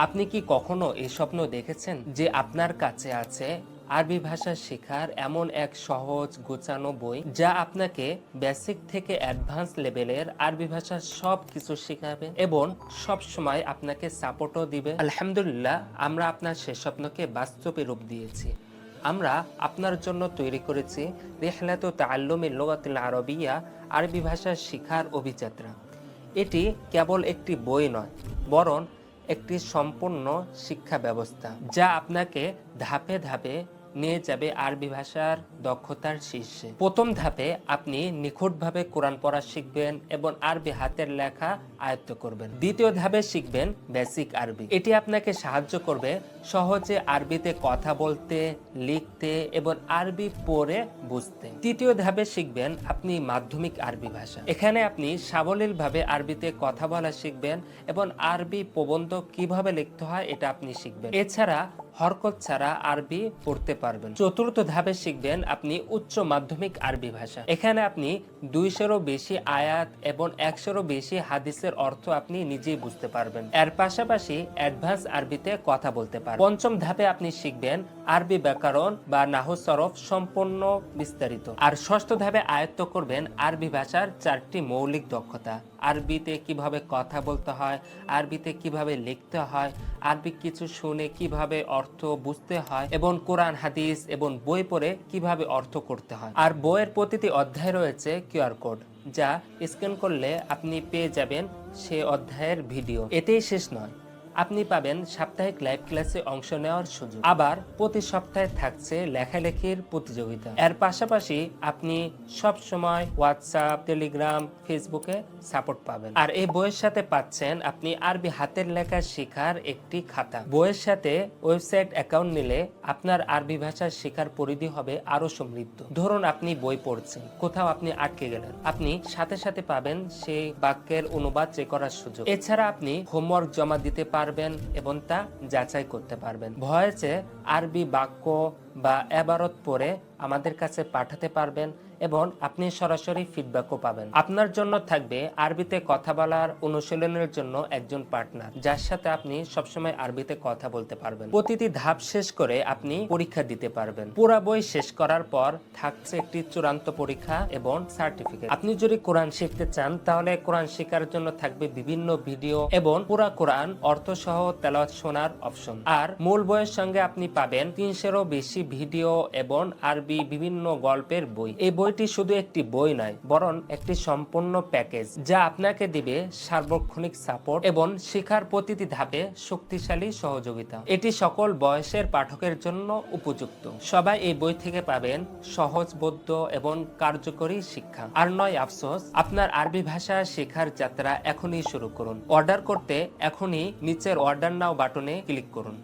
আপনি কি কখনো এই স্বপ্ন দেখেছেন যে আপনার কাছে আছে আরবি ভাষা শেখার এমন এক সহজ গোছানো বই যা আপনাকে বেসিক থেকে অ্যাডভান্স লেভেলের আরবি ভাষার সব কিছু শেখাবে এবং সব সময় আপনাকে সাপোর্টও দিবে? আলহামদুলিল্লাহ, আমরা আপনার সে স্বপ্নকে বাস্তবে রূপ দিয়েছি। আমরা আপনার জন্য তৈরি করেছি রিহলাতু তাআল্লুমিল লুগাতিল আরবিয়্যা, আরবি ভাষা শেখার অভিযাত্রা। এটি কেবল একটি বই নয়, বরং একটি সম্পূর্ণ শিক্ষা ব্যবস্থা যা আপনাকে ধাপে ধাপে নিয়ে যাবে আরবি ভাষার দক্ষতার শীর্ষে। প্রথম ধাপে আপনি নিখুঁতভাবে কোরআন পড়া শিখবেন এবং আরবি হাতের লেখা আয়ত্ত করবেন। দ্বিতীয় ধাপে শিখবেন বেসিক আরবি। এটি আপনাকে সাহায্য করবে সহজে আরবিতে কথা বলতে, লিখতে এবং আরবি পড়ে বুঝতে। তৃতীয় ধাপে শিখবেন আপনি মাধ্যমিক আরবি ভাষা। এখানে আপনি সাবলীলভাবে আরবিতে কথা বলা শিখবেন এবং আরবি প্রবন্ধ কিভাবে লিখতে হয় এটা আপনি শিখবেন। এছাড়া হরকত ছাড়া আরবি পড়তে পারবেন। চতুর্থ ধাপে শিখবেন আপনি উচ্চ মাধ্যমিক আরবি ভাষা। এখানে আপনি 200-এরও বেশি আয়াত এবং 100-এরও বেশি হাদিসের অর্থ আপনি নিজেই বুঝতে পারবেন। এর পাশাপাশি অ্যাডভান্স আরবিতে কথা বলতে পারবেন। পঞ্চম ধাপে আপনি শিখবেন আরবি ব্যাকরণ বা নাহু সরফ সম্পূর্ণ বিস্তারিত। আর ষষ্ঠ ধাপে আয়ত্ত করবেন আরবি ভাষার 4টি মৌলিক দক্ষতা। আরবিতে কিভাবে কথা বলতে হয়, আরবিতে কিভাবে লিখতে হয়, আরবি কিছু শুনে কিভাবে অর্থ বুঝতে হয় এবং কোরআন হাদিস এবং বই পড়ে কিভাবে অর্থ করতে হয়। আর বইয়ের প্রতিটি অধ্যায় রয়েছে কিউআর কোড, যা স্ক্যান করলে আপনি পেয়ে যাবেন সে অধ্যায়ের ভিডিও। এতেই শেষ নয়, আপনি পাবেন সাপ্তাহিক লাইভ ক্লাসে অংশ নেওয়ার সুযোগ। আবার প্রতি সপ্তাহে থাকছে লেখালেখির প্রতিযোগিতা। এর পাশাপাশি আপনি সব সময় হোয়াটসঅ্যাপ, টেলিগ্রাম, ফেসবুকে সাপোর্ট পাবেন। আর এই বইয়ের সাথে পাচ্ছেন আপনি আরবি হাতের লেখা শেখার একটি খাতা। বইয়ের সাথে ওয়েবসাইট অ্যাকাউন্ট নিলে আপনার আরবি ভাষা শেখার পরিধি হবে আরো সমৃদ্ধ। ধরুন আপনি বই পড়ছেন, কোথাও আপনি আটকে গেলেন, আপনি সাথে সাথে পাবেন সেই বাক্যের অনুবাদ চেক করার সুযোগ। এছাড়া আপনি হোমওয়ার্ক জমা দিতে পারবেন এবং তা যাচাই করতে পারবেন। ভয়েসে আরবি বাক্য বা এবারত পড়ে আমাদের কাছে পাঠাতে পারবেন এবং আপনি সরাসরি ফিডব্যাকও পাবেন। আপনার জন্য থাকবে আরবিতে কথা বলার অনুশীলনের জন্য একজন পার্টনার, যার সাথে আপনি সবসময় আরবিতে কথা বলতে পারবেন। প্রতিটি ধাপ শেষ করে আপনি পরীক্ষা দিতে পারবেন। পুরো বই শেষ করার পর থাকছে একটি চূড়ান্ত পরীক্ষা এবং সার্টিফিকেট। আপনি যদি কোরআন শিখতে চান তাহলে কোরআন শেখার জন্য থাকবে বিভিন্ন ভিডিও এবং পুরা কোরআন অর্থসহ তেলাওয়াত শোনার অপশন। আর মূল বইয়ের সঙ্গে আপনি পাবেন 300-এরও বেশি ভিডিও এবং আরবি বিভিন্ন গল্পের বই। এই বইটি শুধু একটি বই নয়, বরং একটি সম্পূর্ণ প্যাকেজ যা আপনাকে দিবে সার্বক্ষণিক সাপোর্ট এবং শেখার প্রতিটি ধাপে শক্তিশালী সহযোগিতা। এটি সকল বয়সের পাঠকের জন্য উপযুক্ত। সবাই এই বই থেকে পাবেন সহজবোধ্য এবং কার্যকরী শিক্ষা। আর নয় আফসোস, আপনার আরবি ভাষা শেখার যাত্রা এখনই শুরু করুন। অর্ডার করতে এখনই নিচের অর্ডার নাও বাটনে ক্লিক করুন।